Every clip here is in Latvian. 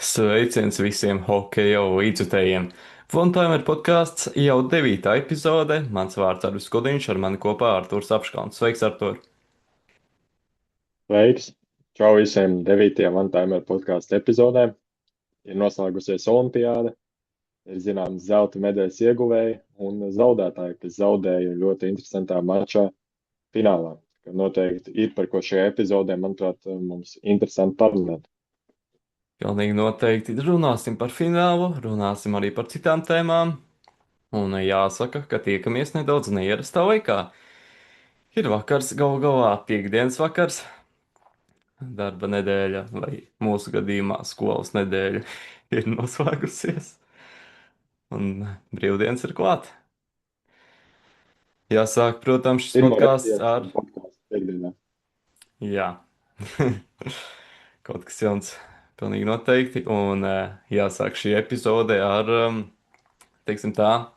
Sveiciens visiem hokeja līdzjutējiem! Funtime ir podkāsts jau 9. epizode. Mans vārds ir Arvis Kudiņš, ar mani kopā Artūrs Apškalns. Sveiks, Artūr! Sveiks! Čau visiem 9. OneTimer podkāstu epizodēm. Ir noslēgusies olimpiāda, ir zināms zelta medaļas ieguvēji un zaudētāji, kas zaudēja ļoti interesantā mačā finālā. Noteikti ir par ko šajā epizodē, manuprāt, mums interesanti parunāt. Pilnīgi noteikti runāsim par finālu, runāsim arī par citām tēmām. Un jāsaka, ka tiekamies nedaudz neierastā laikā. Ir vakars, galu galā, piekdienas vakars, darba nedēļa, vai mūsu gadījumā skolas nedēļa ir noslēgusies, un brīvdienas ir klāt. Jāsāk, protams, šis Pirmo reizi podkāsts ar. ierakstām podkāstu piekdienā. Jā, kaut kas jauns, pilnīgi noteikti. Un jāsāk šī epizode ar, teiksim tā,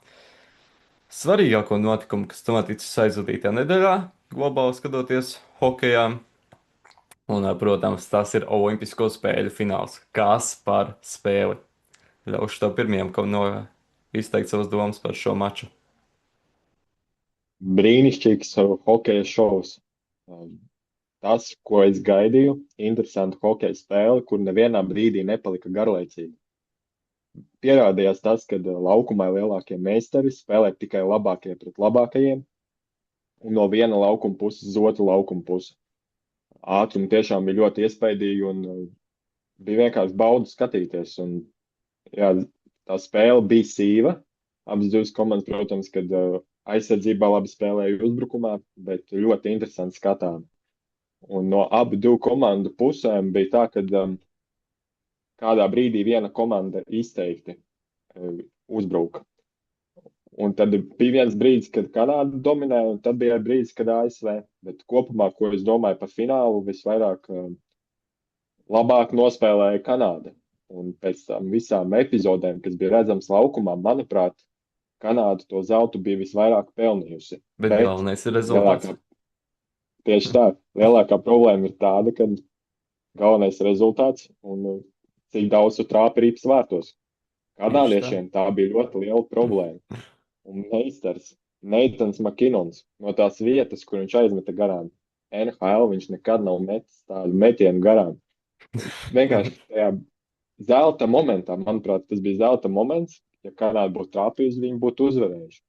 svarīgāko notikumu, kas noticis aizvadītajā nedēļā, globāli skatoties hokejā. Un, protams, tas ir Olimpisko spēļu fināls. Kas par spēli? Ļaušu tev pirmajam kaut no izteikt savas domas par šo maču. Brīnišķīgs hokeja šovs. Tas, ko es gaidīju, interesanti hokeja spēle, kur nevienā brīdī nepalika garlaicīgi. Pierādījās tas, ka laukumā lielākie meistari spēlē tikai labākie pret labākajiem, un no viena laukuma puses uz otru laukuma pusi. Ātrumi tiešām bija ļoti iespaidīgi, un bija vienkārši baudu skatīties. Un, jā, tā spēle bija sīva. Abas divas komandas, protams, kad aizsardzībā labi spēlēja uzbrukumā, bet ļoti interesanti skatām. Un no abu divu komandu pusēm bija tā, ka kādā brīdī viena komanda izteikti uzbruka. Un tad bija viens brīdis, kad Kanāda dominēja, un tad bija brīdis, kad ASV. Bet kopumā, ko es domāju par finālu, visvairāk labāk nospēlēja Kanāda. Un pēc tam visām epizodēm, kas bija redzams laukumā, manuprāt, Kanāda to zeltu bija visvairāk pelnījusi. Bet galvenais ir rezultāts. Tieši tā, lielākā problēma ir tāda, ka galvenais rezultāts un cik daudz tu trāpi rīps vārtos. Kanādiešiem tā bija ļoti liela problēma. Un meistars Neitans Makinons no tās vietas, kur viņš aizmeta garām NHL, viņš nekad nav metis tādu metienu garām. Vienkārši tajā zelta momentā, manuprāt, tas bija zelta moments, ja Kanāda būtu trāpījusi, viņi būtu uzvarējuši.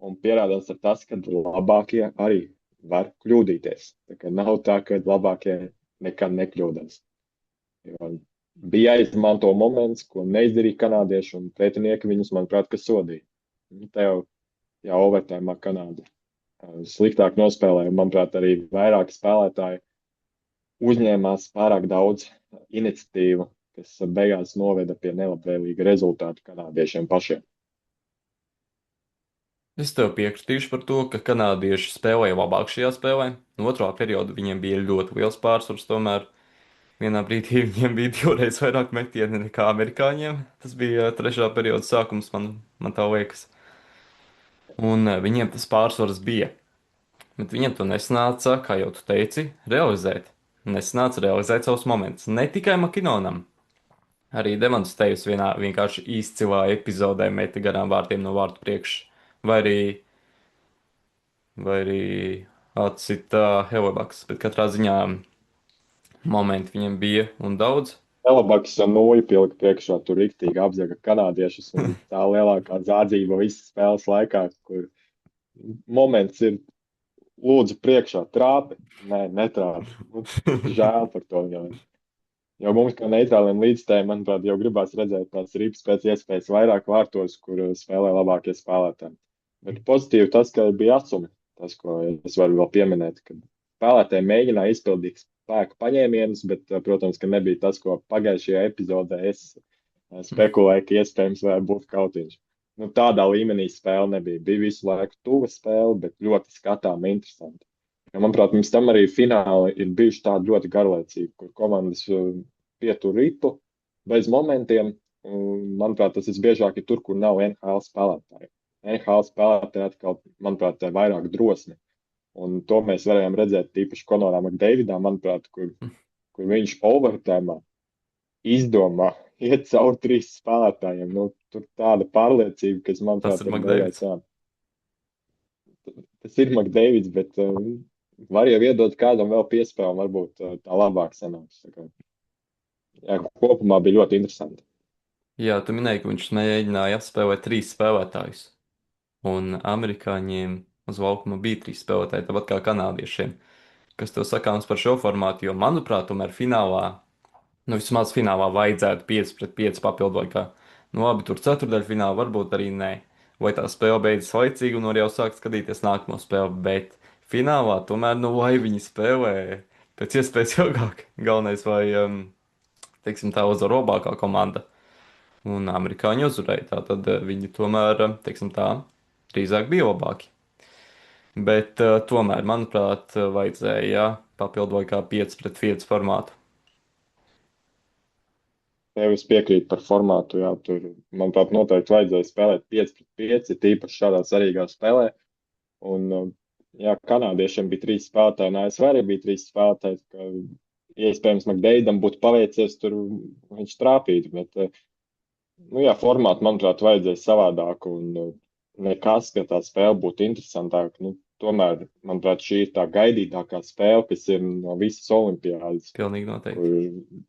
Un pierādās ar tas, ka labākie arī var kļūdīties. Tā kā nav tā, ka labākie nekad nekļūdās. Jo bija jāizmanto moments, ko neizdarīja kanādieši, un pretinieki viņus, manuprāt, ka sodīja. Tā jau overtājumā Kanāda sliktāk nospēlēja. Manuprāt, arī vairāki spēlētāji uzņēmās pārāk daudz iniciatīvu, kas beigās noveda pie nelabvēlīga rezultāta kanādiešiem pašiem. Es tev piekritīšu par to, ka kanādieši spēlēja labāk šajā spēlē. No otrā perioda viņiem bija ļoti liels pārsvars, tomēr vienā brīdī viņiem bija divreiz vairāk metieni nekā amerikāņiem. Tas bija trešā perioda sākums, man tā liekas. Un viņiem tas pārsvars bija. Bet viņiem to nesanāca, kā jau tu teici, realizēt. Nesanāca realizēt savus momentus. Ne tikai Makinonam. Arī Devons Tejs vienā vienkārši izcilā epizodē meta garām vārtiem no vārtu priekšā. Vai arī atcita Helebaks, bet katrā ziņā momenti viņam bija un daudz. Helebaks nūju pilka priekšā, tur riktīgi apzaga kanādiešus, un tā lielākā zādzība visas spēles laikā, kur moments ir lūdzu priekšā trāpi, nē, netrāpi. Žēl par to. Jo mums, kā neitrāliem līdzstājiem, manuprāt, jau gribās redzēt tās rips pēc iespējas vairāk vārtos, kur spēlē labākie spēlētāji. Bet pozitīvi tas, ka bija atsumi. Tas, ko es varu vēl pieminēt, ka spēlētāji mēģināja izpildīt spēku paņēmienus, bet, protams, ka nebija tas, ko pagājušajā epizodē es spekulēju, ka iespējams varētu būt kautiņš. Tādā līmenī spēle nebija. Bija visu laiku tuva spēle, bet ļoti skatāma, interesanti. Manuprāt, mums tam arī fināli ir bijuši tādi ļoti garlaicīgi, kur komandas pietur ripu bez momentiem. Manuprāt, tas visbiežāk ir tur, kur nav NHL spēlētāji. NHL spēlētāji atkal, manuprāt, ir vairāk drosmi. Un to mēs varējām redzēt tīpaši Konorā Makdeividā, manuprāt, kur viņš overtēmā izdomā iet cauri trīs spēlētājiem. Nu, tur tāda pārliecība, kas, Tas manuprāt, ir ir beigās, Makdēvids. jā, tas ir Makdēvids, bet var jau iedot kādam vēl piespēli, varbūt tā labāk sanāks. Tā kā, jā, kopumā bija ļoti interesanti. Jā, tu minēji, ka viņš mēģināja apspēlēt trīs spēlētājus. Un amerikāņiem uz laukuma bija trīs spēlētāji, tāpat kā kanādiešiem. Kas tev sakāms par šo formātu? Jo, manuprāt, tomēr finālā, nu vismaz finālā vajadzētu 5 pret 5 papildu laikā. Nu labi, tur ceturdaļfinālā varbūt arī nē. Vai tā spēle beidzas laicīgi un var jau sākt skatīties nākamo spēli, bet finālā tomēr, nu lai viņi spēlē pēc iespējas ilgāk. Galvenais, vai, teiksim, tā uzvar labākā komanda. Un amerikāņi uzvarēja. Tātad viņi tomēr, teiksim tā, drīzāk bija labāki. Bet tomēr, manuprāt, vajadzēja papildu laikā 5 pret 5 formātu. Tev es piekrītu par formātu. Jā, tur, manuprāt, noteikti vajadzēja spēlēt 5 pret 5, tīpaši šādā svarīgā spēlē. Un, jā, kanādiešiem bija trīs spēlētāji, un ASV arī bija trīs spēlētāji. Ka, iespējams, Makdeidam būtu paveicies, tur viņš trāpītu. Bet, nu, jā, formātu, manuprāt, vajadzēja savādāk. Un nekas, ka tā spēle būtu interesantāka. Nu, tomēr, manuprāt, šī ir tā gaidītākā spēle, kas ir no visas olimpiādas. Pilnīgi noteikti. Kur,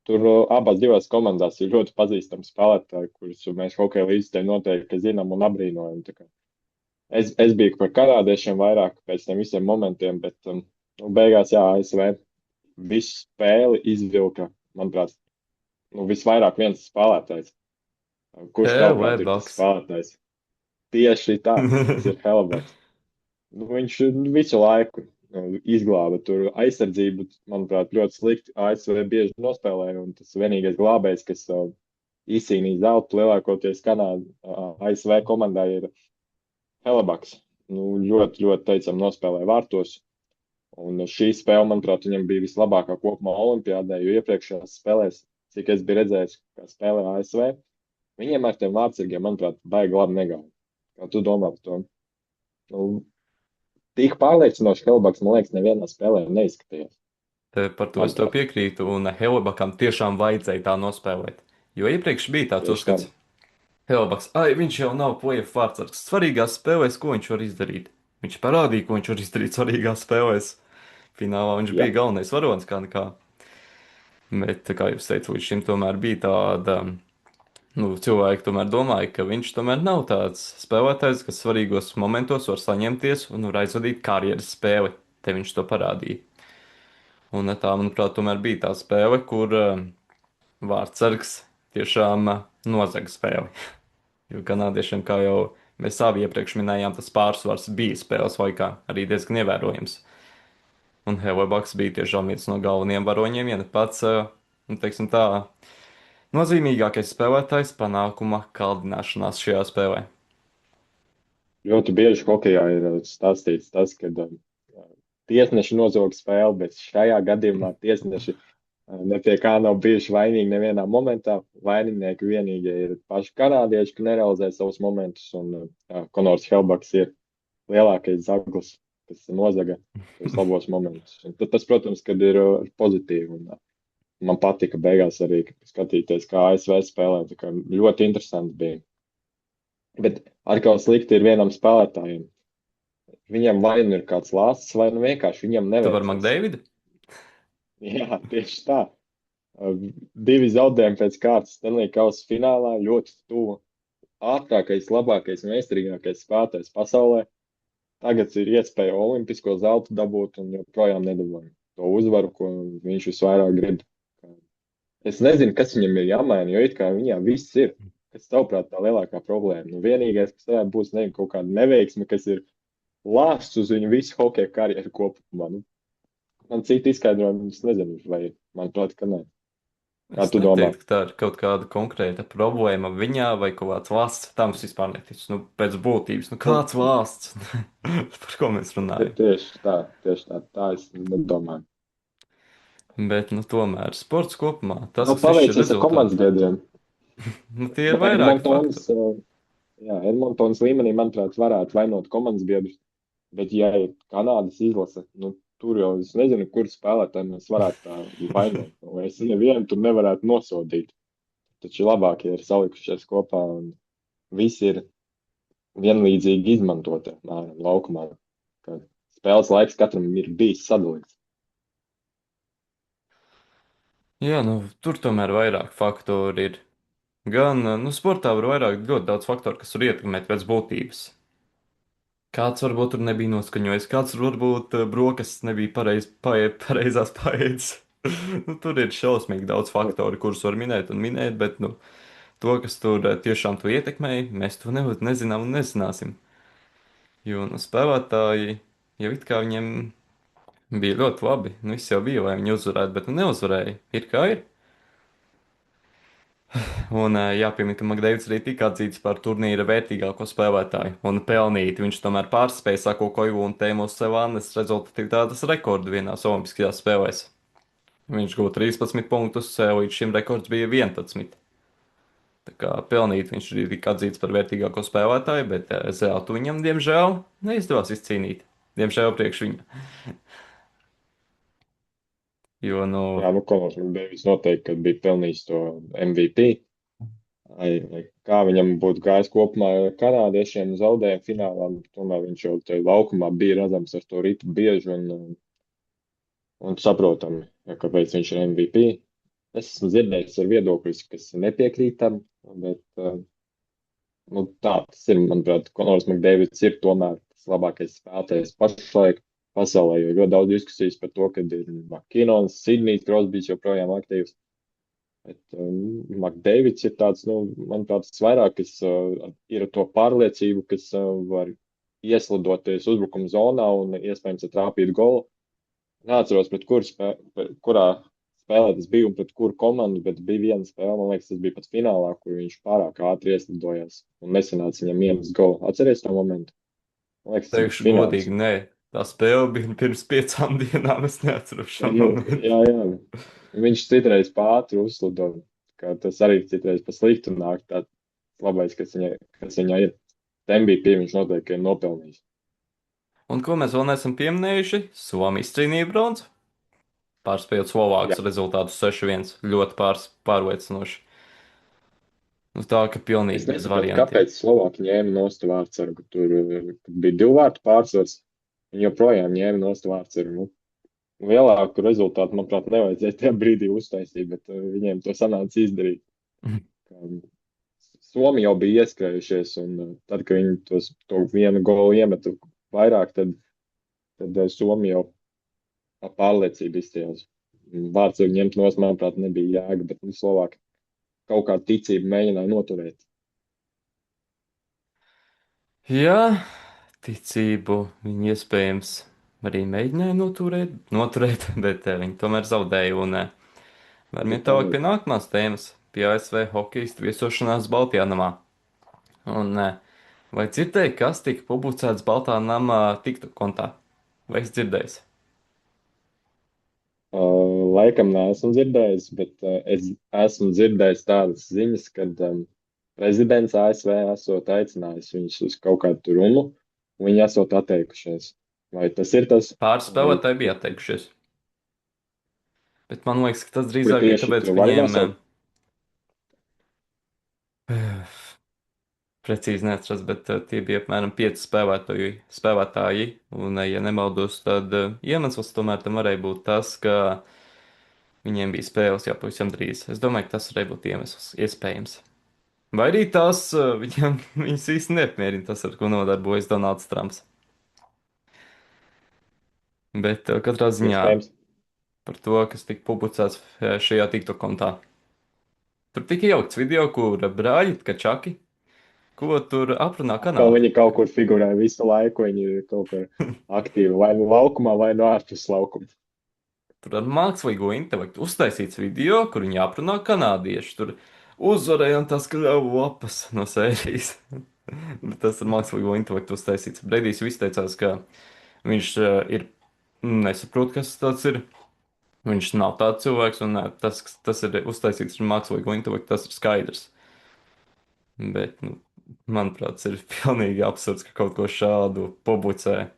tur abās divās komandās ir ļoti pazīstami spēlētāji, kurus mēs hokeja līdzekļi noteikti zinām un apbrīnojam. Tā kā es biju par kanādiešiem vairāk pēc tam visiem momentiem, bet nu, beigās, jā, ASV visu spēli izvilka, manuprāt, nu, visvairāk viens spēlētājs. Kurš tavuprāt ir tas Helebaks. spēlētājs? Tieši tā, tas ir Helebaks. Nu, viņš visu laiku izglāba tur aizsardzību, manuprāt, ļoti slikti. ASV bieži nospēlēja, un tas vienīgais glābējs, kas izcīnīja zeltu lielākoties ASV komandai, ir Helebaks. Nu, ļoti, ļoti teicam, nospēlēja vārtos. Un šī spēle, manuprāt, viņam bija vislabākā kopumā Olimpiādē, jo iepriekšējās spēlēs, cik es biju redzējis, kā spēlē ASV, viņiem ar tiem vārtsargiem, manuprāt, baigi labi negāja. Kā tu domā par to? Nu, tik pārliecinoši Helbaks, man liekas, nevienā spēlē neizskatījās. Par to es tev Manuprāt, piekrītu, un Helebakam tiešām vajadzēja tā nospēlēt. Jo iepriekš bija tāds tieši tā. uzskats, Helebaks, ai, viņš jau nav playoff vārdsargs. Svarīgās spēlēs, ko viņš var izdarīt? Viņš parādīja, ko viņš var izdarīt svarīgās spēlēs. Finālā viņš Jā, bija galvenais varonis, kā nekā. Bet, kā jau teicu, līdz šim tomēr bija tāda, nu, cilvēki tomēr domāja, ka viņš tomēr nav tāds spēlētājs, kas svarīgos momentos var saņemties un var aizvadīt karjeras spēli. Te viņš to parādīja. Un tā, manuprāt, tomēr bija tā spēle, kur vārdsargs tiešām nozaga spēli. Jo kanādiešiem, kā jau mēs abi iepriekš minējām, tas pārsvars bija spēles laikā arī diezgan ievērojams. Un Helebaks bija tiešām viens no galvenajiem varoņiem, ja ne pats, nu, teiksim tā, nozīmīgākais spēlētājs panākuma kaldināšanās šajā spēlē. ļoti bieži hokejā ir stāstīts tas, ka tiesneši nozog spēli, bet šajā gadījumā tiesneši ne pie kā nav bijuši vainīgi nevienā momentā. Vaininieki vienīgie ir paši kanādieši, ka nerealizē savus momentus, un Konors Helbaks ir lielākais zaglis, kas nozaga tos labos momentus. Un tad tas, protams, kad ir pozitīvi. Un, man patika beigās arī skatīties, kā ASV spēlē. Tā kā ļoti interesanti bija. Bet atkal slikti ir vienam spēlētājam. Viņam vai nu ir kāds lāsts, vai nu vienkārši viņam Tu vari neveicas. Makdeividu? Jā, tieši tā. Divi zaudējumi pēc kārtas Stanley Kausa finālā ļoti tuvu. Ātrākais, labākais, meistarīgākais spēlētājs pasaulē. Tagad ir iespēja olimpisko zeltu dabūt un joprojām nedabūja to uzvaru, ko viņš visvairāk grib. Es nezinu, kas viņam ir jāmaina, jo it kā viņam viss ir. Kas tavuprāt tā lielākā problēma? Nu, vienīgais, kas varētu būt, nezinu, kaut kāda neveiksme, kas ir lāsts uz viņu visu hokeja karjeru kopumā. Nu, man citi izskaidrojumi, es nezinu, vai manuprāt, ka nē. Kā Es tu domā? neteiktu, ka tā ir kaut kāda konkrēta problēma viņā vai kaut kāds valsts. Tam es vispār neticu. Nu, pēc būtības, nu Nu, kāds valsts? Par ko mēs runājam? tieši tā, tieši tā. Tā es nedomāju. Bet, nu, tomēr sports kopumā, tas, Nu, kas izšķir paveicies ar komandas rezultātu, biedriem. nu, tie ir Bet vairāki Edmontons, faktori. jā, Edmontons līmenī, manuprāt, varētu vainot komandas biedrus. Bet, ja ir Kanādas izlase, nu, tur jau es nezinu, kur spēlētāji mēs varētu tā vainot. Vai es nevienu tur nevarētu nosodīt. Taču labāk ir salikušies kopā un visi ir vienlīdzīgi izmantoti apmēram laukumā. Ka spēles laiks katram ir bijis sadalīts. Jā, nu, tur tomēr vairāk faktori ir. Gan, nu, sportā var vairāk ļoti daudz faktoru, kas var ietekmēt pēc būtības. Kāds varbūt tur nebija noskaņojis, kāds varbūt brokastis nebija pareizās paēdis. Nu, tur ir šausmīgi daudz faktoru, kurus var minēt un minēt, bet, nu, to, kas tur tiešām to ietekmēja, mēs to nezinām un nezināsim. Jo, nu, spēlētāji jau it kā viņiem bija ļoti labi. Nu, viss jau bija, lai viņi uzvarētu, bet nu neuzvarēja. Ir kā ir. Un jāpiemina, ka Makdēvis arī tika atzīts par turnīra vērtīgāko spēlētāju. Un pelnīti viņš tomēr pārspēja Sako Koivu un Tēmos Sevanes rezultatīvitātes rekordu vienās olimpiskajās spēlēs. Viņš guva 13 punktus, līdz šim rekords bija 11. Tā kā pelnīti viņš arī tika atzīts par vērtīgāko spēlētāju, bet zeltu viņam, diemžēl, neizdevās izcīnīt. Diemžēl priekš viņa. Jo, nu, Jā, nu, Konors Makdēvis noteikti, kad bija pelnījis to MVP. Lai kā viņam būtu gājis kopumā ar kanādiešiem zaudējumu finālā, tomēr viņš jau te laukumā bija redzams ar to ritu bieži un saprotami, ja, kāpēc viņš ir MVP. Es esmu dzirdējis ar viedokļus, kas nepiekrīt tam, bet nu, tā tas ir, manuprāt, Konors Makdēvis ir tomēr tas labākais spēlētājs pašlaik pasaulē, jo ļoti daudz diskusijas par to, kad ir Makinons, Sidnijs Krosbijs joprojām aktīvs. Bet Makdēvids ir tāds, nu, manuprāt, tas vairāk, kas ir ar to pārliecību, kas var ieslidoties uzbrukuma zonā un iespējams trāpīt golu. Neatceros, kurā spēlē tas bija un pret kuru komandu, bet bija viena spēle, man liekas, tas bija pat finālā, kur viņš pārāk ātri ieslidojās un nesanāca viņam iemest golu. Atceries to momentu? Man liekas, tas bija teikšu fināls. godīgi, nē. Tā spēle bija pirms 5 dienām, es neatceros šo Nu, momentu. jā, jā. Viņš citreiz pātri uzslido, ka tas arī citreiz pa sliktu nāk. Tā labais, kas viņai ir. MVP viņš noteikti ir nopelnījis. Un ko mēs vēl neesam pieminējuši? Somija izcīnīja bronzu. Pārspējot Jā, Slovākus rezultātu 6-1. Ļoti pārliecinoši. Nu, tā ka es pilnīgi bez nesaprotu, variantiem. kāpēc Slovāki ņēma nost vārdsargu. Tur kad bija 2 vārtu pārsvars. Viņi joprojām ņēma nost vārdsargu. Nu, lielāku rezultātu, manuprāt, nevajadzēja tajā brīdī uztaisīt, bet viņiem to sanāca izdarīt. Kā Somi jau bija ieskrējušies, un tad, kad viņi to vienu golu iemetu vairāk, tad Somi jau ar pārliecību izstījās. Vārds jau ņemt nos, manuprāt, nebija jēga, bet nu, Slovāki kaut kādu ticību mēģināja noturēt. Jā, ticību viņi iespējams arī mēģināja noturēt, bet viņi tomēr zaudēja. Un varam iet tālāk pie nākamās tēmas, pie ASV hokeja viesošanās Baltijā namā. Un vai dzirdēji, kas tika publicēts Baltā namā TikTok kontā? Vai es dzirdēju? Laikam neesmu dzirdējis, bet es esmu dzirdējis tādas ziņas, ka prezidents ASV esot aicinājis viņus uz kaut kādu runu, un viņi esot atteikušies. Vai tas ir tas, Pāris vai spēlētāji bija atteikušies. Bet man liekas, ka tas kuri drīzāk bija tieši tāpēc, to ka var viņiem nosaukt? precīzi neatceros, bet tie bija apmēram 5 spēlētāji. Un, ja nemaldos, tad iemesls tomēr tam varēja būt tas, ka viņiem bija spēles jau pavisam drīz. Es domāju, ka tas varēja būt iemesls, iespējams. Vai arī tas viņus īsti neapmierina, tas, ar ko nodarbojas Donalds Trumps. Bet katrā ziņā Iespējams. par to, kas tika publicēts šajā TikTok kontā. Tur tika ielikts video, kur brāļi Kačaki, ko tur aprunā Atkal Kanādu. viņi kaut kur figurē visu laiku, viņi ir kaut kur aktīvi, vai nu laukumā, vai no ārpus laukuma. Tur ar mākslīgo intelektu uztaisīts video, kur viņi aprunā kanādieši. Tur uzvarēja un tas kļuva lapas no sērijas. Bet tas ar mākslīgo intelektu uztaisīts. Breidijs izteicās, ka viņš ir nesaprot, kas tas ir. Viņš nav tāds cilvēks, un tas ir uztaisīts ar mākslīgo intelektu, tas ir skaidrs. Bet, nu, manuprāt, tas ir pilnīgi absurds, ka kaut ko šādu publicē.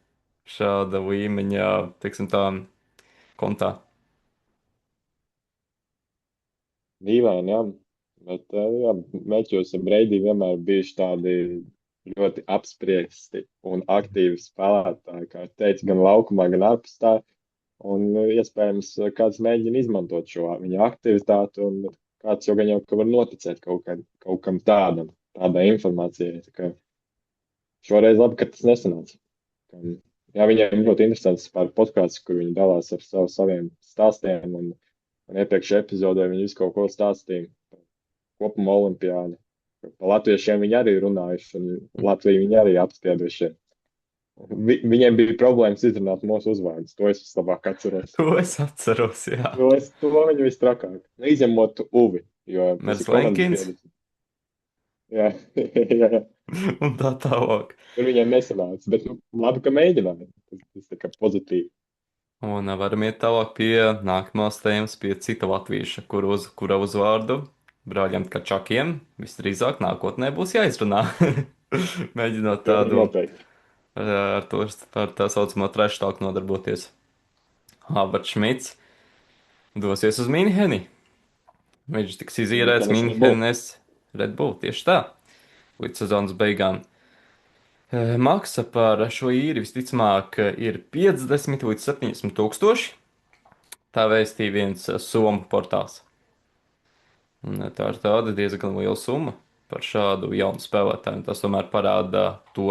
šāda līmeņa, teiksim tā, kontā. Dīvaini, jā. Bet, jā, mečos ar Breidī vienmēr bijuši tādi ļoti apspriesti un aktīvi spēlētāji, kā es teicu, gan laukumā, gan ārpus tā. Un iespējams, kāds mēģina izmantot šo viņa aktivitāti, un kāds jau gan jau ka var noticēt kaut kam tādam, tādai informācijai. Tā kā šoreiz labi, ka tas nesanāca. Ka, jā, viņiem ļoti interesants par podkāstu, kur viņi dalās ar saviem stāstiem, un iepriekšējā epizodē viņi visu kaut ko stāstīja kopumā olimpiādi. Par latviešiem viņi arī runājuši, un Latviju viņi arī apspieduši. Viņiem bija problēmas izrunāt mūsu uzvārdus. To es vislabāk atceros. To es atceros, jā. To viņu vistrakāk. Izņemot Uvi, jo tas Mērs ir komandas Lenkins biedrs. Jā, jā, jā. un tā tālāk. Tur viņiem nesanāca, bet nu, labi, ka mēģināja. Tas tā kā pozitīvi. Un varam iet tālāk pie nākamās tēmas, pie cita latvieša, kura uzvārdu brāļiem Kačakiem visdrīzāk nākotnē būs jāizrunā. Mēģinot Pilnīgi tādu noteikti. ar to ar tā saucamo trash talk nodarboties. Hāvards Šmits dosies uz Minheni. Viņš tiks izīrēts Minhenes Red Bull. Minhenes Red Bull tieši tā, līdz sezonas beigām. Maksa par šo īri visticamāk ir 50 līdz 70 tūkstoši. Tā vēstīja viens somu portāls. Un tā ir tāda diezgan liela summa par šādu jaunu spēlētāju. Tas tomēr parāda to,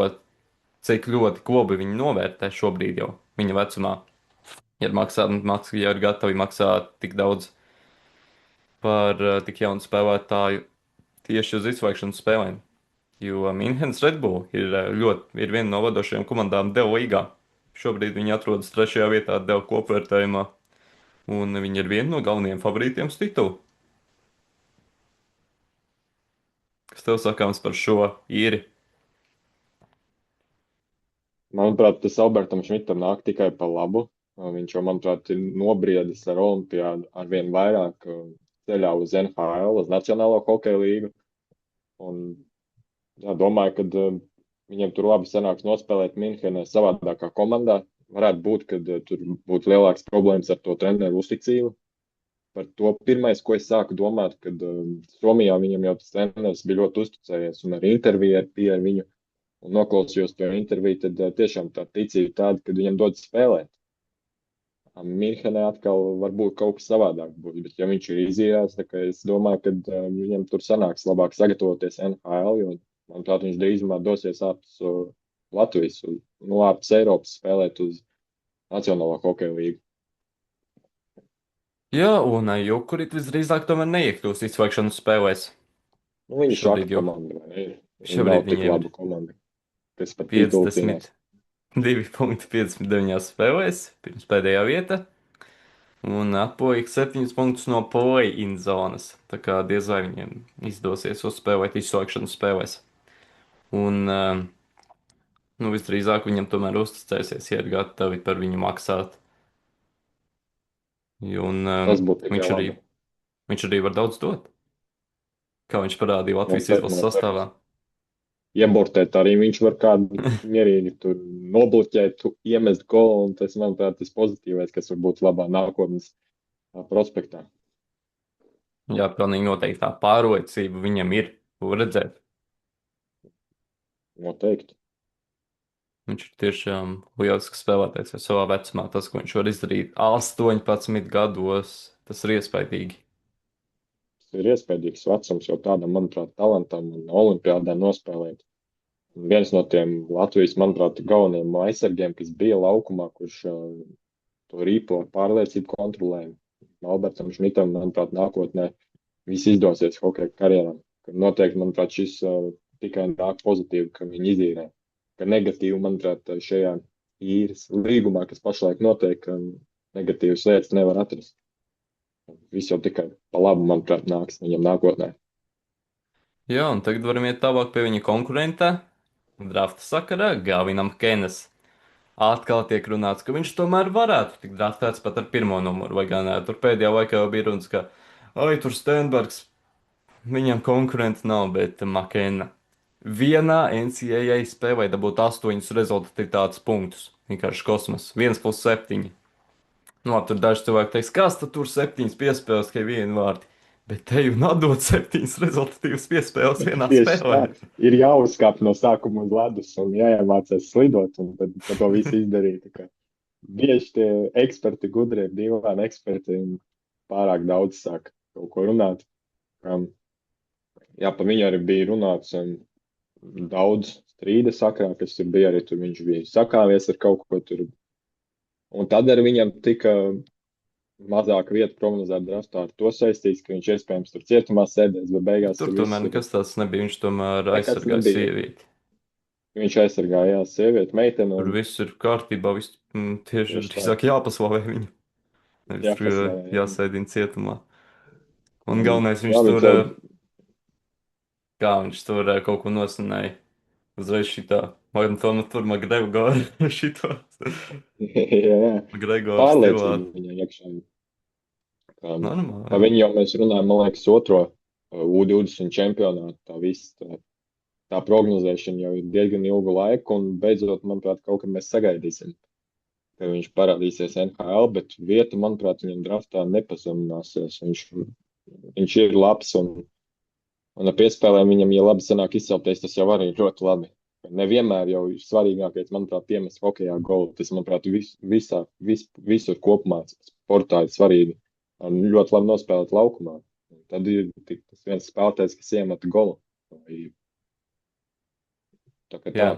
cik ļoti klubi viņi novērtē šobrīd jau viņa vecumā. Ja ir gatavi maksāt tik daudz par tik jaunu spēlētāju tieši uz izslēgšanas spēlēm. Jo Minhenes Red Bull ir viena no vadošajām komandām Dell līgā. Šobrīd viņi atrodas 3. vietā Dell kopvērtējumā, un viņi ir viena no galvenajiem favorītiem uz titulu. Kas tev sakāms par šo īri? Manuprāt, tas Albertam Šmitam nāk tikai par labu. Viņš jau, manuprāt, ir nobriedis ar olimpiādu arvien vairāk ceļā uz NHL, uz Nacionālo hokeja līgu. Un, jā, domāju, ka viņiem tur labi sanāks nospēlēt Minhenē savādākā komandā. Varētu būt, ka tur būtu lielāks problēmas ar to treneru uzticību. Par to pirmais, ko es sāku domāt, kad Somijā viņam jau tas treneris bija ļoti uzticējies un ar interviju ar viņu un noklausījos to interviju, tad tiešām tā ticība tāda, ka viņam dod spēlēt. Minhenē atkal varbūt kaut kas savādāk būs, bet ja viņš ir izīrēts, tad es domāju, ka viņam tur sanāks labāk sagatavoties NHL, jo, manuprāt, viņš drīzumā dosies ārpus Latvijas, ārpus Eiropas spēlēt uz Nacionālo hokeja līgu. Jā, un Jukurit visdrīzāk tomēr neiekļūs izslēgšanas spēlēs. Nu, viņi Šobrīd šāda jau komanda, vai ne? Viņi šobrīd nav tik viņiem laba ir komanda, kas pat titulu cīnās. 52,59 spēlēs, pirms pēdējā vieta. Un atpaliek 7 punktus no play-in zonas. Tā kā diez vai viņiem izdosies uzspēlēt izslēgšanas spēlēs. Un, nu, visdrīzāk viņam tomēr uzticēsies, ja ir gatavi par viņu maksāt. Un Tas būtu tikai labi. viņš arī var daudz dot. Kā viņš parādīja Latvijas izlases Noteikti. sastāvā. Iebortēt arī viņš var kādu mierīgi tur nobloķēt, iemest golu, un tas, manuprāt, tas pozitīvais, kas var būt labā nākotnes prospektā. Jā, pilnīgi noteikti tā pārliecība viņam ir. Ko redzēt? Noteikti. Viņš ir tiešām lielisks spēlētājs ar savā vecumā. Tas, ko viņš var izdarīt 18 gados, tas ir iespaidīgi. Tas ir iespējams vecums, jo tādam, manuprāt, talantam un olimpiādā nospēlēt. Un viens no tiem Latvijas, manuprāt, galvenajiem aizsargiem, kas bija laukumā, kurš to rīpo pārliecību kontrolēja. Albertam Šmitam, manuprāt, nākotnē viss izdosies hokeja karjerā. Noteikti, manuprāt, šis tikai nāk pozitīvi, ka viņi izīrē. Ka negatīvi, manuprāt, šajā īres līgumā, kas pašlaik notiek, negatīvas lietas nevar atrast. Viss jau tikai pa labu, manuprāt, nāks viņam nākotnē. Jā, un tagad varam iet tālāk pie viņa konkurenta. Drafta sakarā Gāvinam Kenes. Atkal tiek runāts, ka viņš tomēr varētu tikt draftēts pat ar 1. numuru, vai gan tur pēdējā laikā jau bija runas, ka, ai, tur Stenbergs, viņam konkurenta nav, bet Makena. vienā NCAA spēlē dabūt 8 rezultatīvitātes punktus. Vienkārši kosmos. 1+7. Nu, labi, tur daži cilvēki teiks, kas tad tur 7 piespēles, tikai vienu vārdu. Bet te jau atdot 7 rezultatīvas piespēles vienā Tieši spēlē. tā. Ir jāuzkāp no sākuma uz ledus un jāiemācās slidot, un tad to visu izdarīt. Tā kā bieži tie eksperti, gudrie, dīvaini eksperti, pārāk daudz sāk kaut ko runāt. Um, jā, par viņu arī bija runāts daudz strīda sakrā, kas tur bija arī tur. Viņš bija sakāvies ar kaut ko tur. Un tad arī viņam tika mazāk vietu prognozēt draftā ar to saistīts, ka viņš iespējams tur cietumā sēdēs, bet beigās Tur tur viss tomēr ir. nekas tāds nebija. Viņš tomēr Nekas aizsargāja nebija. sievieti. Viņš aizsargāja, jā, sievieti, meiteni, Tur un viss ir kārtībā. Viss, tieši tieši tā, drīzāk jāpaslavē viņu. Nevis tur jāpaslavē. Jā, jāsēdina cietumā. Un galvenais, jā viņš viņš tur, jau, kā viņš tur kaut ko nosinēja. Uzreiz šitā. Vai nu tur Magregor šito. jā, jā, Magregor stilā. pārliecīgi viņai iekšā. Normāli, Par jā. viņu jau mēs runājam, man liekas, otro U20 čempionātu. Tā viss tā prognozēšana jau ir diezgan ilgu laiku, un beidzot, manuprāt, kaut kad mēs sagaidīsim, ka viņš parādīsies NHL, bet vieta, manuprāt, viņam draftā nepazemināsies. Viņš ir labs, un ar piespēlēm viņam, ja labi sanāk izcelties, tas jau arī ir ļoti labi. Nevienmēr jau ir svarīgākais, manuprāt, piemest hokejā golu. Tas, manuprāt, visur kopumā sportā ir svarīgi. Un ļoti labi nospēlēt laukumā. Un tad ir tas viens spēlētājs, kas iemet golu. Tā kā tā. Jā.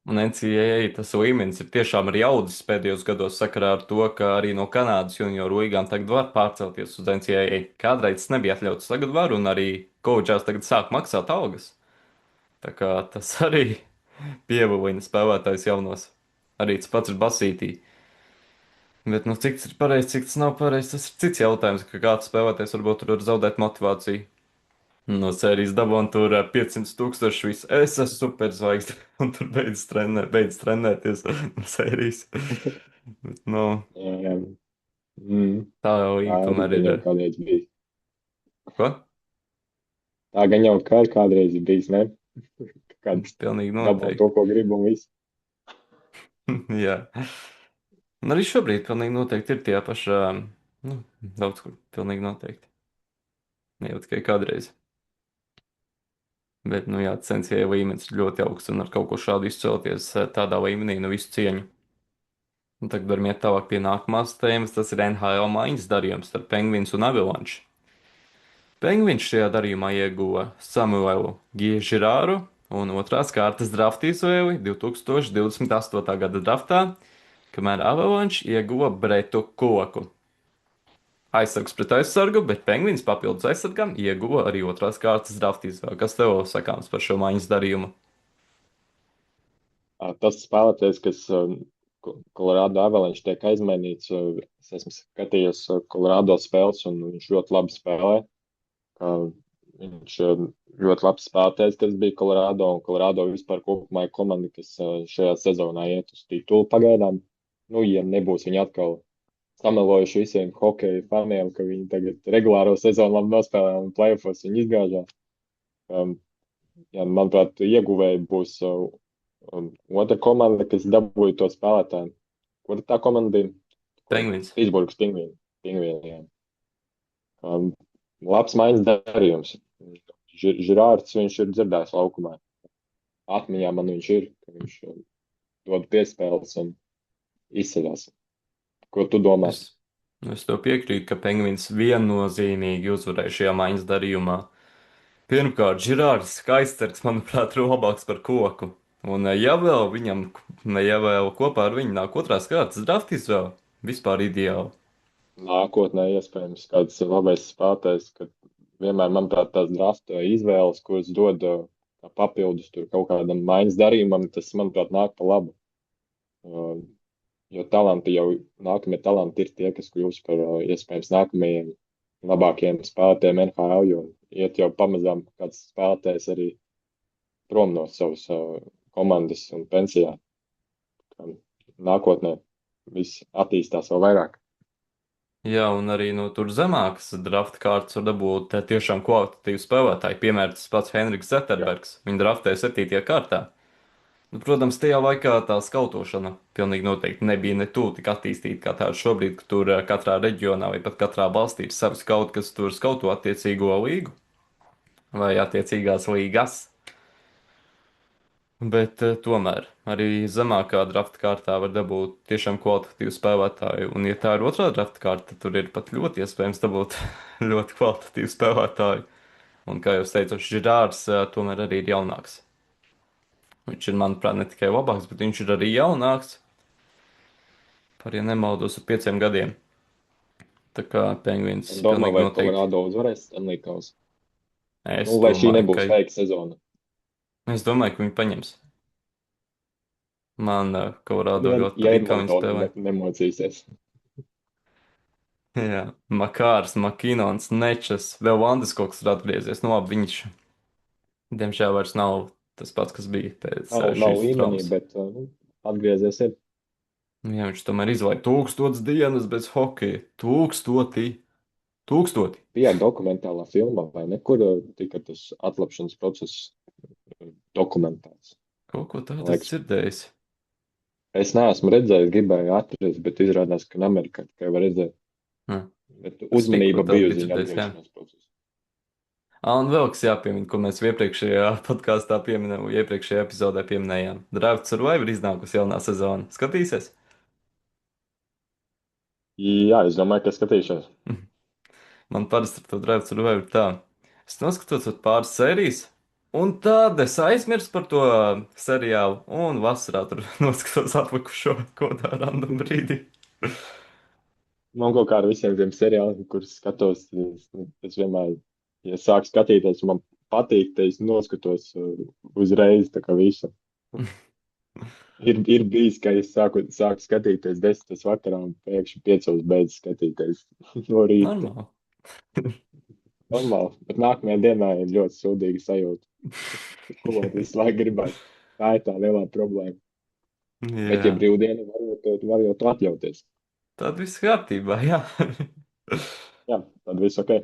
Un NCAA tas līmenis ir tiešām arī audzis pēdējos gados sakarā ar to, ka arī no Kanādas junioru līgām tagad var pārcelties uz NCAA. Kādreiz tas nebija atļauts, tagad var, un arī koledžās tagad sāk maksāt algas. Tā kā tas arī pievilina spēlētājs jaunos. Arī tas pats ir basītī. Bet, nu, cik tas ir pareizi, cik tas nav pareizi, tas ir cits jautājums, ka kāds spēlētājs varbūt tur var zaudēt motivāciju. No sērijas dabūjām tur 500,000 visu. Es esmu superzvaigzne, un tur beidz trenēties no sērijas. Bet, nu, Jā, jā. Mm. tā jau Tā līga arī tomēr gan ir. jau kādreiz bija. Ko? Tā gan jau kādreiz ir bijis, ne? Kāds Pilnīgi dabū to, noteikti. ko grib un viss. Jā. Un arī šobrīd pilnīgi noteikti ir tie paši, nu, daudz kur pilnīgi noteikti. Ne jau tikai kādreiz. Bet, nu jā, censēja līmenis ir ļoti augsts un ar kaut ko šādu izcelties tādā līmenī, nu visu cieņu. Un tagad varam iet tālāk pie nākamās tēmas. Tas ir NHL maiņas darījums starp Penguins un Avalanche. Penguins šajā darījumā ieguva Samuelu Giežirāru un otrās kārtas drafta izvēli 2028. gada draftā, kamēr Avalanche ieguva Bretu Koku. Aizsargs pret aizsargu, bet Penguins papildus aizsargam ieguva arī otrās kārtas drafta izvēli. Kas tev sakāms par šo maiņas darījumu? Tas spēlētājs, kas Colorado Avalanche tiek aizmainīts, es esmu skatījies Colorado spēles, un viņš ļoti labi spēlē. Viņš ļoti labs spēlētājs, kas bija Colorado, un Colorado vispār kopumā ir komanda, kas šajā sezonā iet uz titulu pagaidām. Nu, ja nebūs viņi atkal samelojuši visiem hokeja faniem, ka viņi tagad regulāro sezonu labi nospēlē un playoffs viņi izgāžās. Manuprāt, ieguvēji būs otra komanda, kas dabūja to spēlētāju. Kur tā komanda bija? Penguins. Pitsburgas Pingvīni. Labs maiņas darījums. Žirārds viņš ir dzirdējis laukumā. Atmiņā man viņš ir, ka viņš dod piespēles un izceļās. Ko tu domā? Es tev piekrītu, ka Penguins viennozīmīgi uzvarēja šajā maiņas darījumā. Pirmkārt, Žirārs Kaistarks, manuprāt, ir labāks par Koku. Un ja vēl viņam, ja vēl kopā ar viņu nāk otrās kārtas drafta izvēle, vispār ideāli. Nākotnē iespējams kāds labais spēlētājs, kad vienmēr, manuprāt, tās drafta izvēles, kuras dod papildus tur kaut kādam maiņas darījumam, tas, manuprāt, nāk pa labu. Jo nākamie talanti ir tie, kas kļūs par iespējams nākamajiem labākajiem spēlētājiem NHL, jo iet jau pamazām kāds spēlētājs arī prom no savas komandas un pensijā. Nākotnē viss attīstās vēl vairāk. Jā, un arī no tur zemākas drafta kārtas var dabūt tiešām kvalitatīvu spēlētāju. Piemēram, tas pats Henriks Jā. Zetterbergs. Viņu draftēja 7. kārtā. Nu, protams, tajā laikā tā skautošana pilnīgi noteikti nebija ne tuvu tik attīstīta kā tāda šobrīd, ka tur katrā reģionā vai pat katrā valstī ir savs kaut kas, tur skauto attiecīgo līgu vai attiecīgās līgas. Bet tomēr arī zemākā drafta kārtā var dabūt tiešām kvalitatīvu spēlētāju. Un, ja tā ir otrā drafta kārta, tad tur ir pat ļoti iespējams dabūt ļoti kvalitatīvu spēlētāju. Un, kā jau teicu, Žirārs tomēr arī ir jaunāks. Viņš ir, manuprāt, ne tikai labāks, bet viņš ir arī jaunāks par, ja nemaldos, ar 5 gadiem. Tā kā Penguins Un domā, pilnīgi vai noteikti. Colorado uzvarēs Stanley Kausu? Es Nu, vai šī domāju, ka, nebūs fake sezona? es domāju, ka viņi paņems. Man Colorado Ja, ļoti ja patīk, kā viņi Edmontona spēlē. nemocīsies. Jā, Makārs, Makinons, Nečas, vēl Vandis kaut kas ir atgriezies. Nu, labi, viņš, diemžēl, vairs nav tas pats, kas bija pēc Nav šīs līmenī, traumas. bet atgriezies ir. Jā, viņš tomēr izlaiž 1000 dienas bez hokeja. Tūkstoti. Bija dokumentālā filmā, vai ne? Kur tika tas atlapšanas process dokumentēts. Kaut ko Man tādu es liekas, dzirdējis. es neesmu redzējis, gribēju atrast, bet izrādās, ka Amerikā tikai var redzēt. Hm. Bet Es tikko uzmanība tādu bija uz biju viņa dzirdējis, jā. atgriešanās procesu. Un vēl kas jāpiemina, ko mēs iepriekšējā podkāstā pieminējām, iepriekšējā epizodē pieminējām. Draft Survivor iznākusi jaunā sezona. Skatīsies? Jā, es domāju, ka skatīšos. Man parasti ar to Drive Survivor tā. Es noskatos uz pāris sērijas, un tad es aizmirstu par to seriālu, un vasarā tur noskatos atlikušo kaut kādā random brīdī. Man kaut kā ar visiem tiem seriāliem, kurus skatos, es vienmēr, ja sāku skatīties, man patīk, tad es noskatos uzreiz tā kā visu. Ir bijis, ka es sāku skatīties 10. vakarā un pēkšņi 5. beidzu skatīties no rīta. Normāli. Normāli, bet nākamajā dienā ir ļoti sūdīga sajūta. Ko visu laiku gribētu. Tā ir tā lielā problēma. Bet, ja Jā, brīvdiena var jau to atļauties. tad viss kārtībā, jā. Jā, tad viss ok.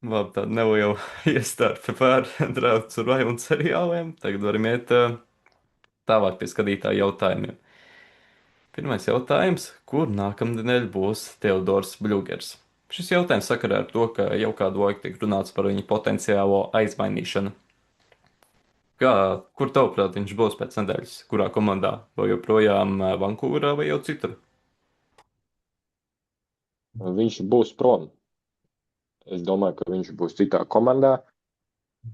Labi, tāda neliela iestarpe par Drive Survivor un seriāliem. Tagad varam iet tālāk pie skatītāju jautājumiem. Pirmais jautājums, kur nākamnedēļ būs Teodors Bļūgers? Šis jautājums sakarā ar to, ka jau kādu laiku tiek runāts par viņa potenciālo aizmainīšanu. Kā, kur tavuprāt viņš būs pēc nedēļas? Kurā komandā? Vai joprojām Vankūverā vai jau citur? Viņš būs prom. Es domāju, ka viņš būs citā komandā.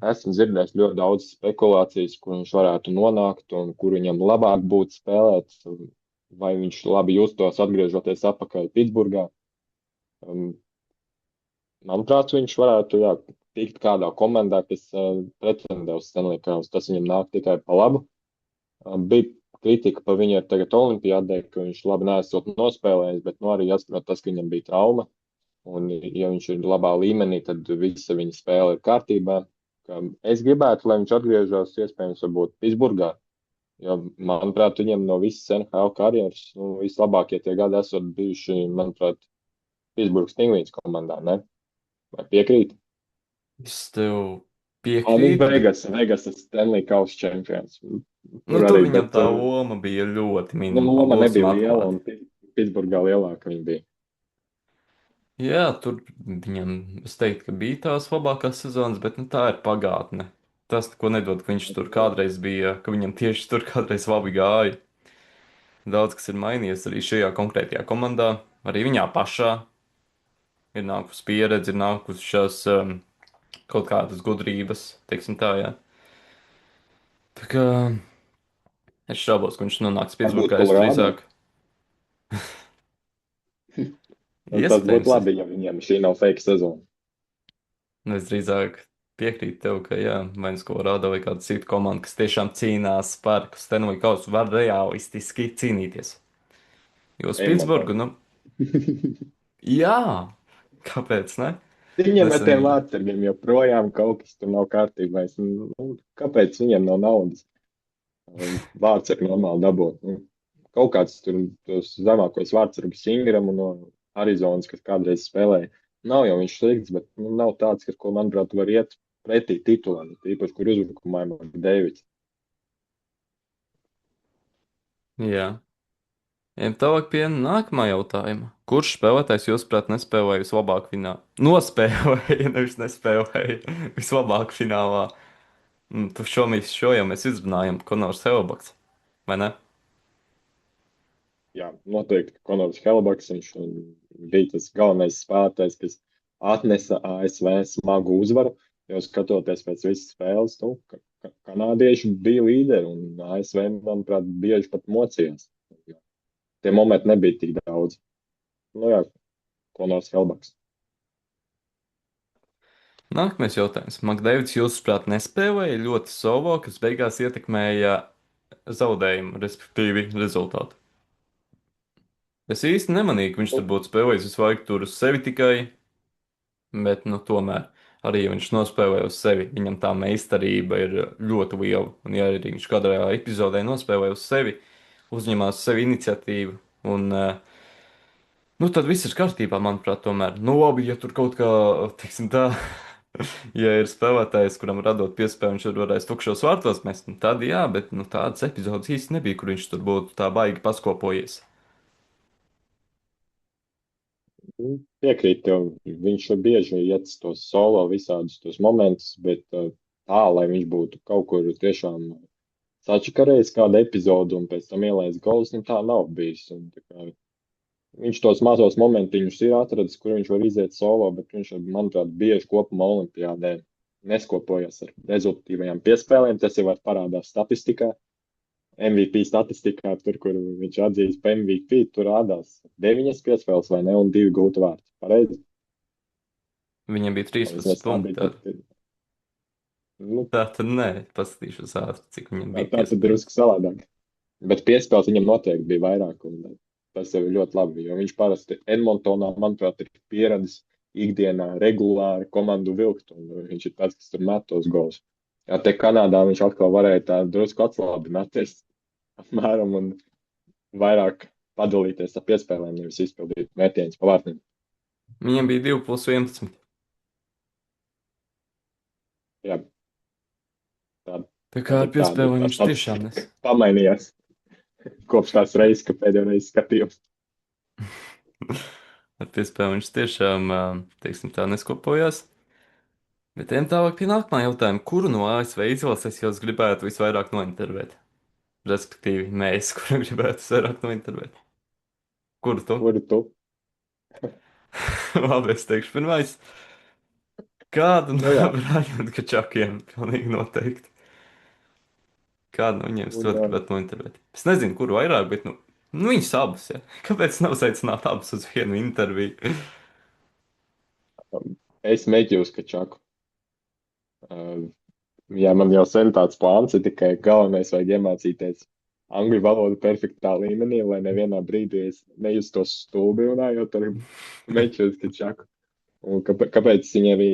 Esmu dzirdējis ļoti daudz spekulācijas, kur viņš varētu nonākt un kur viņam labāk būtu spēlēt, vai viņš labi justos atgriežoties atpakaļ Pitsburgā. Manuprāt, viņš varētu tikt kādā komandā, kas pretendē uz Stanley Kausu. Tas viņam nāk tikai pa labu. Bija kritika par viņu tagad Olimpiādē, ka viņš labi neesot nospēlējis, bet arī jāsaprot tas, ka viņam bija trauma. Un, ja viņš ir labā līmenī, tad visa viņa spēle ir kārtībā. Es gribētu, lai viņš atgriežas iespējams varbūt Pitsburgā. Jo, manuprāt, viņam no visas NHL karjeras vislabākie tie gadi esot bijuši, manuprāt, Pitsburgas Penguins komandā, ne? Vai piekrīt? Es tev Nu, piekrītu. Vegas Stanley Kausa čempions. Nu, tur viņam tā loma bija ļoti minimāla. loma nebija Būsim liela, atklāti. un Pitsburgā lielāka viņa bija. Jā, tur viņam, es teiktu, ka bija tās labākās sezonas, bet nu, tā ir pagātne. Tas, ko nedod, ka viņš tur kādreiz bija, ka viņam tieši tur kādreiz labi gāja. Daudz kas ir mainījies arī šajā konkrētajā komandā, arī viņā pašā. Ir nākusi pieredze, ir nākušas kaut kādas gudrības, teiksim tā, jā. Tā kā es šaubos, ka viņš nonāks Varbūt Pitsburgā, es Colorado. drīzāk. Tas būtu Iespējams, labi, ja viņiem šī nav fake sezona. es drīzāk piekrītu tev, ka jā, vai nu Colorado vai kāda cita komanda, kas tiešām cīnās par Stanley Kausu, var realistiski cīnīties. Jo uz Pitsburgu, Edmonton. nu, jā, kāpēc ne? Viņiem ar Nesen tiem vārdsargiem joprojām kaut kas tur nav kārtībā. Kāpēc viņiem nav naudas? Vārdsargi normāli dabūt. Kaut kāds tur tos zemākos vārdsargus Ingramu no Arizonas, kas kādreiz spēlēja. Nav jau viņš slikts, bet nu, nav tāds, ko, manuprāt, var iet pretī titulam, īpaši, kur uzbrukumā ir Deivids. Jā. Ejam tālāk pie nākamā jautājuma. Kurš spēlētājs, jūsuprāt, nespēlēja vislabāk finālā? Nospēlēja, nevis nespēlēja vislabāk finālā. Šo jau mēs izrunājam, Konors Helbaks, vai ne? Jā, noteikti Konors Helbaks, viņš bija tas galvenais spēlētājs, kas atnesa ASV smagu uzvaru. Jo skatoties pēc visas spēles, nu, kanādieši bija līderi un ASV, manuprāt, bieži pat mocījās. Tie momenti nebija tik daudz. Nu jā, Konors Helbaks. Nākamais jautājums. Makdēvids, jūsuprāt, nespēlēja ļoti solo, kas beigās ietekmēja zaudējumu, respektīvi rezultātu. Es īsti nemanīju, ka viņš tur būtu spēlējis visu laiku tur uz sevi tikai, bet, nu, tomēr arī ja viņš nospēlēja uz sevi. Viņam tā meistarība ir ļoti liela. Un, ja arī viņš kādā epizodē nospēlēja uz sevi, uzņemās sevi iniciatīvu, un, nu, tad viss ir kārtībā, manuprāt, tomēr. Nu, labi, ja tur kaut kā, teiksim tā, ja ir spēlētājs, kuram radot piespēju, viņš ir varējis tukšos vārtos mest, nu, tad jā, bet, nu, tādas epizodes īsti nebija, kur viņš tur būtu tā baigi paskopojies. Piekrīt tev, viņš bieži iet tos solo visādus tos momentus, bet tā, lai viņš būtu kaut kur tiešām sačakarējis kādu epizodu un pēc tam ielaist gols, nu tā nav bijis. Un, tā kā, viņš tos mazos momentiņus ir atradis, kur viņš var iziet solo, bet viņš, manuprāt, bieži kopumā olimpiādē neskopojas ar rezultatīvajām piespēlēm. Tas jau var parādās statistikā. MVP statistikā, tur, kur viņš atzīst par MVP, tur rādās 9 piespēles vai ne, un 2 gūta vārti. Pareizi? Viņam bija Vismaz 13 tā punkti. bija. Nu, Tā tad nē, paskatīšos ātri, cik viņam bija tā tad piespēles. drusku savādāk. Bet piespēles viņam noteikti bija vairāk, un tas jau ir ļoti labi, jo viņš parasti Edmontonā, manuprāt, ir pieradis ikdienā regulāri komandu vilkt, un viņš ir tāds, kas tur met tos gols. Jā, te Kanādā viņš atkal varēja tā drusku atslābināties apmēram un vairāk padalīties ar piespēlēm, nevis izpildīt metienus pa vārtiem. Viņam bija 2 plus 11. Jā, tā, Tā kā ar tāda piespēlēm tā viņš tiešām nes. pamainījās kopš tās reizes, ka pēdējo reizi skatījos. Ar piespēlēm viņš tiešām, teiksim tā, neskopojās. Bet ejam tālāk pie nākamā jautājuma. Kuru no ASV izlases jūs gribētu visvairāk nointervēt? Respektīvi, mēs, kuru gribētu visvairāk nointervēt. Kuru tu? Kuru tu? Labi, es teikšu pirmais. Kādu Nu no jā, Brajana Kačakiem? Pilnīgi noteikti. Kādu no viņiem es un, ļoti gribētu nointervēt? Es nezinu, kuru vairāk, bet, nu viņus abus, ja. Kāpēc nav aicināt abus uz vienu interviju? es meķos Kačaku. Jā, man jau sen tāds plāns ir, tikai galvenais vajag iemācīties angļu valodu perfektā līmenī, lai nevienā brīdī es nejustos stulbi runājot ar meķos Kačaku. Un kāpēc viņi arī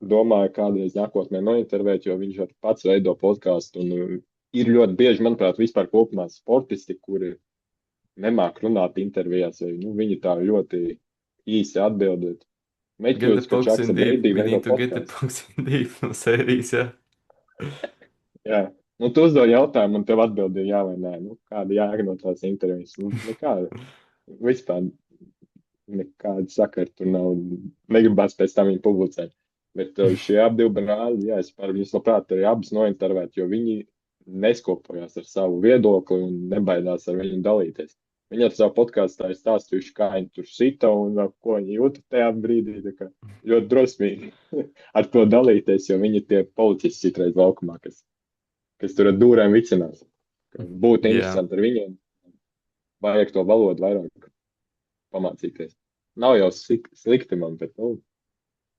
domāja kādreiz nākotnē nointervēt, jo viņš arī pats veido podkāstu. Un ir ļoti bieži, manuprāt, vispār kopumā sportisti, kuri nemāk runāt intervijās, vai viņi tā ļoti īsi atbildēt. Get the Meķos, ka pucks Čaks in ar deep. Breidiju We veido need to get the podkāstu. pucks in deep no sērijas, ja. Jā. Nu, tu uzdod jautājumu, un tev atbildīja jā vai nē. Nu, kāda jēga no tās intervijas? Nu, nekāda. Vispār nekāda sakara tur nav. Negribās pēc tam viņu publicēt. Bet šie abi brāļi, jā, es par viņus labprāt arī abus nointervētu, jo viņi neskopojās ar savu viedokli un nebaidās ar viņu dalīties. Viņi ar savu podkāstu ir stāstījuši, kā viņi tur sita un ko viņi jūta tajā brīdī. Tā kā ļoti drosmīgi ar to dalīties, jo viņi ir tie policisti citreiz laukumā, kas tur ar dūrēm vicinās. Būtu Jā, interesanti ar viņiem. Vajag to valodu vairāk pamācīties. Nav jau slikti man, bet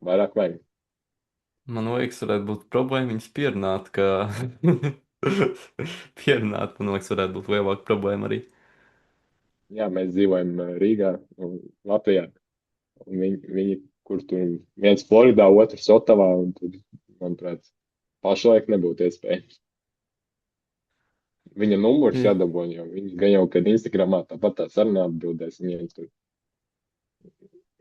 vairāk vajag. man liekas, varētu būt problēma viņus pierunāt, ka pierunāt, man liekas, varētu būt lielāka problēma arī. Jā, mēs dzīvojam Rīgā un Latvijā. Un viņi, kur tur viens Floridā, otrs Otavā, un tur, manuprāt, pašlaik nebūtu iespējams. Viņa numurs Jā. jādabū, jo viņi gan jau, kad Instagramā tāpat tā sarunā atbildēs, viņiem tur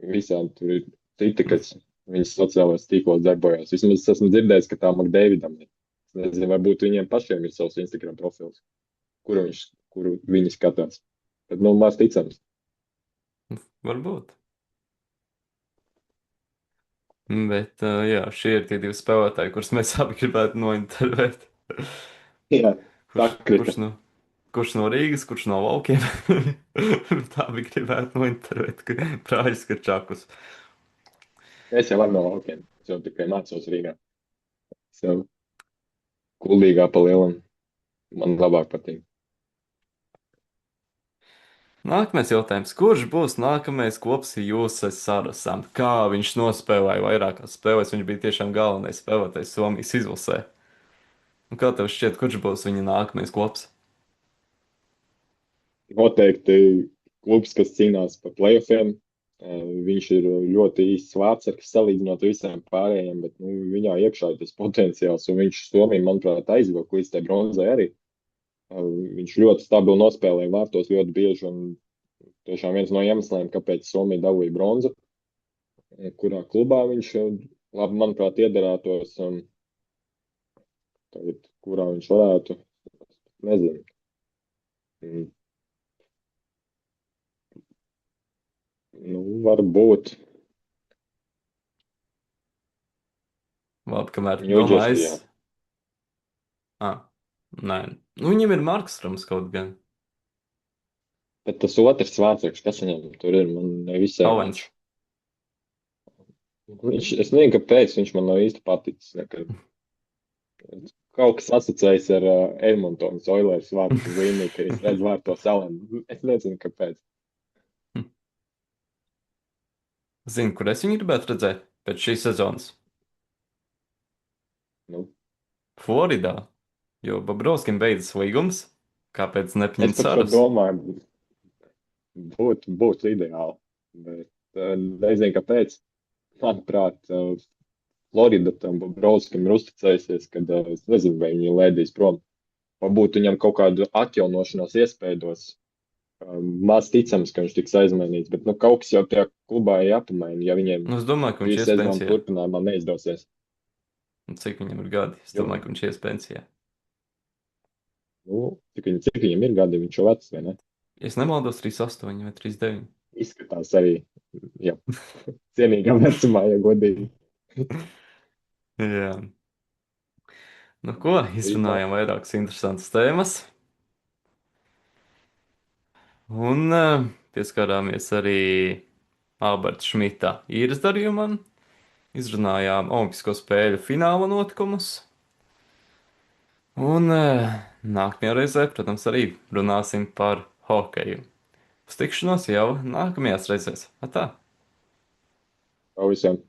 Visādi tur ir citi, kas viņas sociālajos tīklos darbojas. Vismaz es esmu dzirdējis, ka tā Makdēvidam ir. Es nezinu, varbūt viņiem pašiem ir savs Instagram profils, kuru viņi skatās. Bet, nu, maz ticams. Varbūt. Bet, jā, šie ir tie divi spēlētāji, kurus mēs abi gribētu nointervēt. Jā, Kurš, kurš sakrita. no, kurš no Rīgas, kurš no Valkiem? Tā bija gribētu nointervēt Prāļus Kačakus. Es jau varu no laukiem. Es jau tikai mācos Rīgā. Es jau kuldīgā pa lielam. Man labāk patīk. Nākamais jautājums. Kurš būs nākamais kops jūsu sarasam? Kā viņš nospēlēja vairākās spēlēs? Viņš bija tiešām galvenais spēlētājs Somijas izlasē. Un kā tev šķiet, kurš būs viņa nākamais kops? Noteikti klubs, kas cīnās par playoffiem. Viņš ir ļoti īsts vārdsargs salīdzinot ar visiem pārējiem, bet nu, viņā iekšā ir tas potenciāls, un viņš Somiju, manuprāt, aizvilka līdz tai bronzai arī. Viņš ļoti stabili nospēlēja vārtos ļoti bieži, un tiešām viens no iemesliem, kāpēc Somija dabūja bronzu, kurā klubā viņš labi, manuprāt, iedarētos, tagad, kurā viņš varētu, nezinu. Mm, Nu, varbūt Labi, kamēr tu domā, Ņūdžersijā. Ah, nē. Nu, viņam ir Marks Rams kaut gan. Bet tas otrs vārdsargs, kas viņam tur ir, man nevisai Owens. viņš. Es nezinu, kāpēc viņš man nav īsti paticis nekad. Kaut kas asociējas ar Edmontonas Oilers vārtu līniju, ka es redzu vārto salēnu. Es nezinu, kāpēc. Hm. Zinu, kur es viņu gribētu redzēt pēc šīs sezonas. Nu, Floridā. Jo Bobrovskim beidzas līgums. Kāpēc es nepaņemt pat šo Saras? domāju, būtu ideāli. Bet nezinu, kāpēc. Manuprāt, Florida tam Bobrovskim ir uzticējusies, kad es nezinu, vai viņi lēdīs prom. Varbūt viņam kaut kādu atjaunošanās iespējos. Maz ticams, ka viņš tiks aizmainīts, bet nu, kaut kas jau tajā klubā ir jāpamaina, ja viņiem Nu, es domāju, ka viņš šī ies sezona pensijā. turpinājumā neizdosies. Un cik viņam ir gadi? Es Jo, domāju, ka viņš ies pensijā. nu, cik viņam ir gadi, viņš jau vecs, vai ne? Ja es nemaldos, 38 vai 39. Izskatās arī, jā, cienīgā vecumā, ja godīgi. Jā. Nu, ko? Vispār. Izrunājām vairākas interesantas tēmas. Un pieskārāmies arī Alberta Šmita īres darījumam. Izrunājām Olimpisko spēļu fināla notikumus. Un nākamajā reizē, protams, arī runāsim par hokeju. Uz tikšanos jau nākamajās reizēs. Atā! Pavisam.